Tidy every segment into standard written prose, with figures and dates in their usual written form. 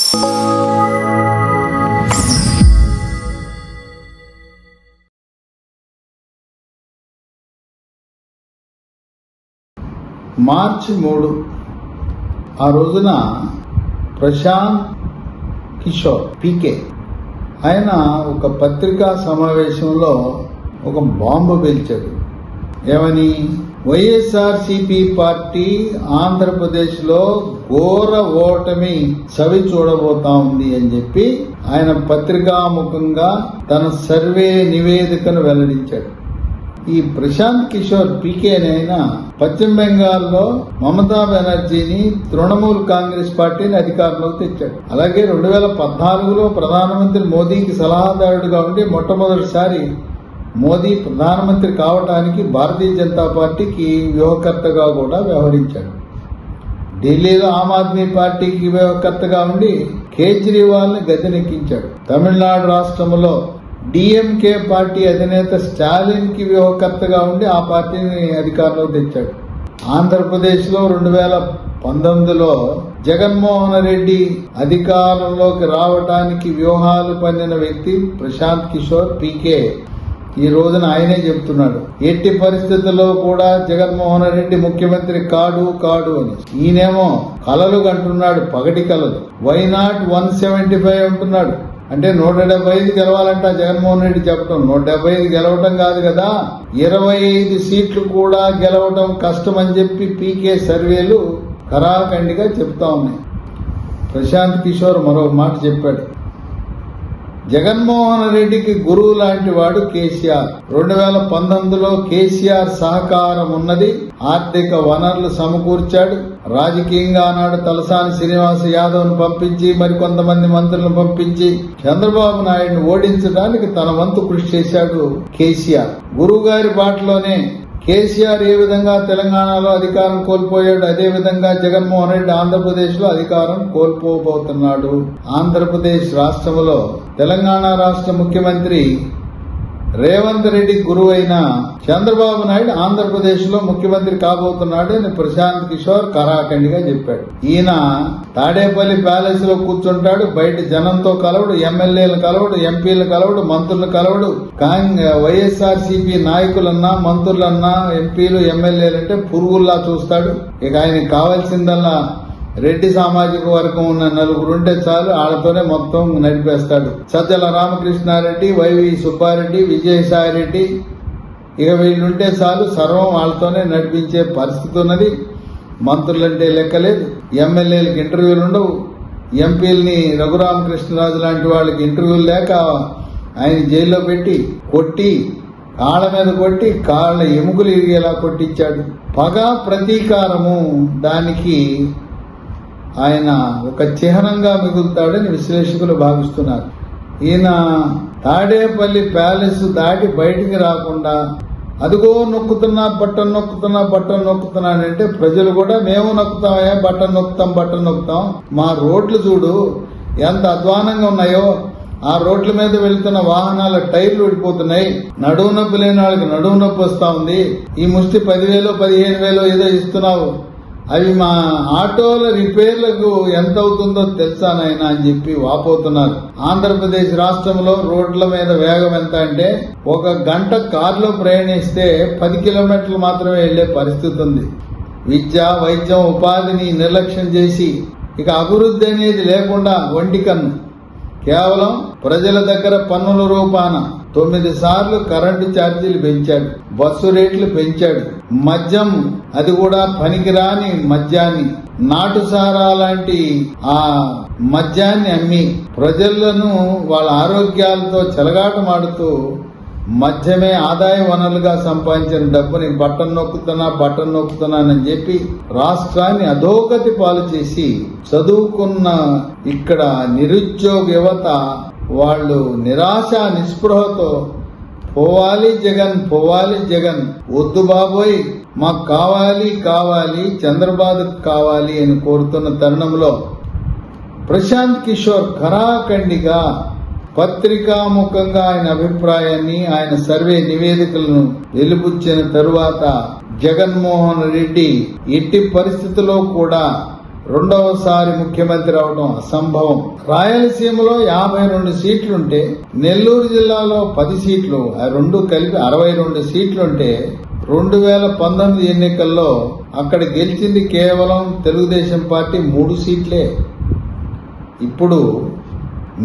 మార్చి 3 ఆ రోజున ప్రశాంత్ కిషోర్ పీకే ఆయన ఒక పత్రికా సమావేశంలో ఒక బాంబు పేల్చాడు. ఏమని? వైఎస్ఆర్సీపీ పార్టీ ఆంధ్రప్రదేశ్లో ఘోర ఓటమి చవి చూడబోతా ఉంది అని చెప్పి ఆయన పత్రికాముఖంగా తన సర్వే నివేదికను వెల్లడించాడు. ఈ ప్రశాంత్ కిషోర్ పీకేనైనా పశ్చిమ బెంగాల్లో మమతా బెనర్జీని తృణమూల్ కాంగ్రెస్ పార్టీని అధికారంలోకి తెచ్చాడు. అలాగే 2014లో ప్రధానమంత్రి మోదీకి సలహాదారుడిగా ఉండి మొట్టమొదటిసారి మోదీ ప్రధానమంత్రి కావడానికి భారతీయ జనతా పార్టీకి వ్యూహకర్తగా కూడా వ్యవహరించాడు. ఢిల్లీలో ఆమ్ ఆద్మీ పార్టీకి వ్యూహకర్తగా ఉండి కేజ్రీవాల్ ని గద్దెనెక్కించాడు. తమిళనాడు రాష్ట్రంలో డిఎంకే పార్టీ అధినేత స్టాలిన్ కి వ్యూహకర్తగా ఉండి ఆ పార్టీని అధికారంలోకి తెచ్చాడు. ఆంధ్రప్రదేశ్లో 2019లో జగన్మోహన్ రెడ్డి అధికారంలోకి రావడానికి వ్యూహాలు పన్నిన వ్యక్తి ప్రశాంత్ కిషోర్ పీకే. ఈ రోజున ఆయనే చెప్తున్నాడు, ఎట్టి పరిస్థితుల్లో కూడా జగన్మోహన్ రెడ్డి ముఖ్యమంత్రి కాడు అని. ఈయనేమో కలలు కంటున్నాడు, పగటి కలలు. వైనాట్ 175 అంటున్నాడు. అంటే 175 గెలవాలంట జగన్మోహన్ రెడ్డి చెప్పడం. 175 గెలవటం కాదు కదా, 25 సీట్లు కూడా గెలవటం కష్టమని చెప్పి పీకే సర్వేలు ఖరాఖండిగా చెప్తా ఉన్నాయి. ప్రశాంత్ కిషోర్ మరో మాట చెప్పాడు. జగన్మోహన్ రెడ్డికి గురువు లాంటి వాడు కేసీఆర్. 2019లో కేసీఆర్ సహకారం ఉన్నది. ఆర్థిక వనరులు సమకూర్చాడు. రాజకీయంగా ఆనాడు తలసాని శ్రీనివాస్ యాదవ్ ను పంపించి మరికొంతమంది మంత్రులను పంపించి చంద్రబాబు నాయుడుని ఓడించడానికి తన వంతు కృషి చేశాడు కేసీఆర్. గురువు గారి బాటలోనే కేసీఆర్ ఏ విధంగా తెలంగాణలో అధికారం కోల్పోయాడు, అదే విధంగా జగన్మోహన్ రెడ్డి ఆంధ్రప్రదేశ్ లో అధికారం కోల్పోబోతున్నాడు. ఆంధ్రప్రదేశ్ రాష్ట్రంలో తెలంగాణ రాష్ట్ర ముఖ్యమంత్రి రేవంత్ రెడ్డి గురువు అయిన చంద్రబాబు నాయుడు ఆంధ్రప్రదేశ్ లో ముఖ్యమంత్రి కాబోతున్నాడు అని ప్రశాంత్ కిషోర్ కరాఖండిగా చెప్పాడు. ఈయన తాడేపల్లి ప్యాలెస్ లో కూర్చుంటాడు, బయట జనంతో కలవడు, ఎమ్మెల్యేలు కలవడు, ఎంపీలు కలవడు, మంత్రులు కలవడు. వైఎస్ఆర్సీపీ నాయకులన్నా మంత్రులన్నా ఎంపీలు ఎమ్మెల్యేలంటే పురుగుల్లా చూస్తాడు. ఇక ఆయనకి కావాల్సిందల్లా రెడ్డి సామాజిక వర్గం ఉన్న 4 ఉంటే చాలు, వాళ్ళతోనే మొత్తం నడిపేస్తాడు. సజ్జల రామకృష్ణారెడ్డి, వైవి సుబ్బారెడ్డి, విజయసాయిరెడ్డి, ఇక వీళ్ళుంటే చాలు, సర్వం వాళ్ళతోనే నడిపించే పరిస్థితి ఉన్నది. మంత్రులంటే లెక్కలేదు, ఎమ్మెల్యేలకు ఇంటర్వ్యూలు ఉండవు, ఎంపీలని రఘురామకృష్ణరాజు లాంటి వాళ్ళకి ఇంటర్వ్యూలు లేక ఆయన జైల్లో పెట్టి కొట్టి కాళ్ళ మీద కొట్టి కాళ్ళ ఎముకలు ఇరిగేలా కొట్టించాడు. పగ ప్రతీకారము దానికి ఆయన ఒక చిహ్నంగా మిగులుతాడని విశ్లేషకులు భావిస్తున్నారు. ఈయన తాడేపల్లి ప్యాలెస్ దాటి బయటికి రాకుండా అదిగో నొక్కుతున్నా బట్టన్ నొక్కుతున్నానంటే ప్రజలు కూడా మేము నొక్కుతామయ్యా, బట్టన్ నొక్కుతాం, మా రోడ్లు చూడు ఎంత అధ్వానంగా ఉన్నాయో, ఆ రోడ్ల మీద వెళ్తున్న వాహనాల టైర్లు ఊడిపోతున్నాయి, నడువు నొప్పి లేని వాళ్ళకి నడువు నొప్పి వస్తా ఉంది, ఈ ముష్టి 10,000 15,000 ఏదో ఇస్తున్నావు, అవి మా ఆటోల రిపేర్లకు ఎంత అవుతుందో తెలుసా నాయనా అని చెప్పి వాపోతున్నారు. ఆంధ్రప్రదేశ్ రాష్ట్రంలో రోడ్ల మీద వేగం ఎంత అంటే 1 గంట కారులో ప్రయాణిస్తే 10 కిలోమీటర్లు మాత్రమే వెళ్లే పరిస్థితి ఉంది. విద్య, వైద్యం, ఉపాధిని నిర్లక్ష్యం చేసి ఇక అభివృద్ధి అనేది లేకుండా ఒంటికన్ను కేవలం ప్రజల దగ్గర పన్నుల రూపాన 9 సార్లు కరెంటు ఛార్జీలు పెంచాడు, బస్సు రేట్లు పెంచాడు, మద్యం అది కూడా పనికిరాని మద్యాన్ని, నాటుసారా లాంటి ఆ మద్యాన్ని అమ్మి ప్రజలను వాళ్ళ ఆరోగ్యాలతో చెలగాటమాడుతూ మద్యమే ఆదాయ వనరులుగా సంపాదించిన డబ్బుని బట్టన్ నొక్కుతున్నానని చెప్పి రాష్ట్రాన్ని అధోగతి పాలు చేసి చదువుకున్న ఇక్కడ నిరుద్యోగ యువత వాళ్ళు నిరాశ నిస్పృహతో పోవాలి జగన్ వద్దు బాబోయ్ మాకు కావాలి చంద్రబాబు కావాలి అని కోరుతున్న తరుణంలో ప్రశాంత్ కిషోర్ ఖరాఖండిగా పత్రికాముఖంగా ఆయన అభిప్రాయాన్ని, ఆయన సర్వే నివేదికలను వెలుబుచ్చిన తరువాత జగన్మోహన్ రెడ్డి ఎట్టి పరిస్థితుల్లో కూడా రెండవసారి ముఖ్యమంత్రి అవడం అసంభవం. రాయలసీమలో 52 సీట్లుంటే నెల్లూరు జిల్లాలో 10 సీట్లు, ఆ రెండు కలిపి 62 సీట్లుంటే 2019 ఎన్నికల్లో అక్కడ గెలిచింది కేవలం తెలుగుదేశం పార్టీ 3 సీట్లే. ఇప్పుడు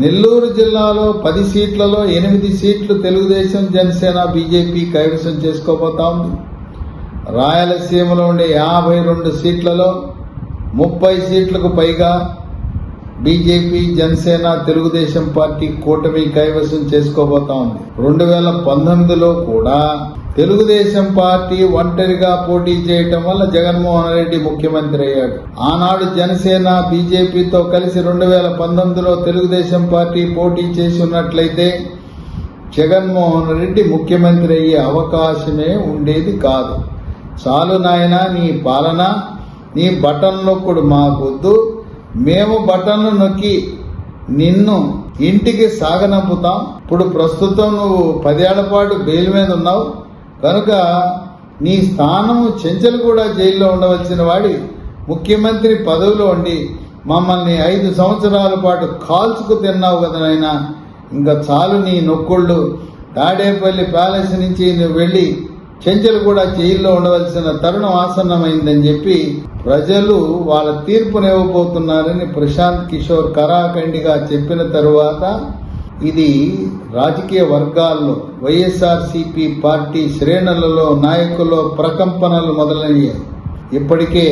నెల్లూరు జిల్లాలో 10 సీట్లలో 8 సీట్లు తెలుగుదేశం, జనసేన, బీజేపీ కైవసం చేసుకోబోతా ఉంది. రాయలసీమలో ఉండే 52 సీట్లలో 30 సీట్లకు పైగా బీజేపీ, జనసేన, తెలుగుదేశం పార్టీ కూటమి కైవసం చేసుకోబోతా ఉంది. 2019లో కూడా తెలుగుదేశం పార్టీ ఒంటరిగా పోటీ చేయటం వల్ల జగన్మోహన్ రెడ్డి ముఖ్యమంత్రి అయ్యాడు. ఆనాడు జనసేన, బీజేపీతో కలిసి 2019లో తెలుగుదేశం పార్టీ పోటీ చేసి ఉన్నట్లయితే జగన్మోహన్ రెడ్డి ముఖ్యమంత్రి అయ్యే అవకాశమే ఉండేది కాదు. చాలు నాయనా నీ పాలన, నీ బటన్ నొక్కుడు మాకొద్దు, మేము బటన్లు నొక్కి నిన్ను ఇంటికి సాగనంపుతాం. ఇప్పుడు ప్రస్తుతం నువ్వు 10 ఏళ్ల పాటు బెయిల్ మీద ఉన్నావు కనుక నీ స్థానము చెంచల్గూడ జైల్లో ఉండవలసిన వాడి ముఖ్యమంత్రి పదవిలో ఉండి మమ్మల్ని 5 సంవత్సరాల పాటు కాల్చుకు తిన్నావు కదా నాయనా, ఇంకా చాలు నీ నొక్కుళ్ళు. తాడేపల్లి ప్యాలెస్ నుంచి నువ్వు వెళ్ళి చెంచల్గూడ జైల్లో ఉండవలసిన తరుణం ఆసన్నమైందని చెప్పి ప్రజలు వాళ్ళ తీర్పునివ్వబోతున్నారని ప్రశాంత్ కిషోర్ కరాఖండిగా చెప్పిన తరువాత ఇది రాజకీయ వర్గాల్లో వైఎస్ఆర్సీపీ పార్టీ శ్రేణులలో నాయకుల్లో ప్రకంపనలు మొదలయ్యాయి. ఇప్పటికే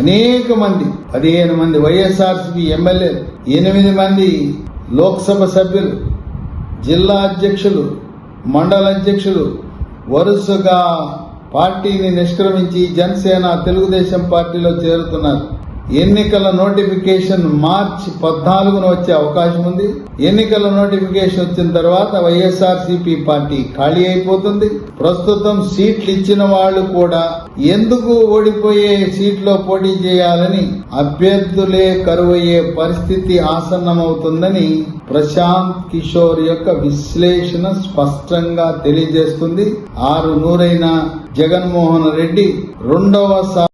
అనేక మంది 15 మంది వైఎస్ఆర్సీపీ ఎమ్మెల్యేలు, 8 మంది లోక్సభ సభ్యులు, జిల్లా అధ్యక్షులు, మండల అధ్యక్షులు వరుసగా పార్టీని నిష్క్రమించి జనసేన, తెలుగుదేశం పార్టీలో చేరుతున్నారు. ఎన్నికల నోటిఫికేషన్ మార్చి 14న వచ్చే అవకాశం ఉంది. ఎన్నికల నోటిఫికేషన్ వచ్చిన తర్వాత వైఎస్ఆర్సీపీ పార్టీ ఖాళీ అయిపోతుంది. ప్రస్తుతం సీట్లు ఇచ్చిన వాళ్ళు కూడా ఎందుకు ఓడిపోయే సీట్లో పోటీ చేయాలని అభ్యర్థులే కరువయ్యే పరిస్థితి ఆసన్నమవుతుందని ప్రశాంత్ కిషోర్ యొక్క విశ్లేషణ స్పష్టంగా తెలియజేస్తుంది. 6 నూరైన జగన్మోహన్ రెడ్డి రెండవసారి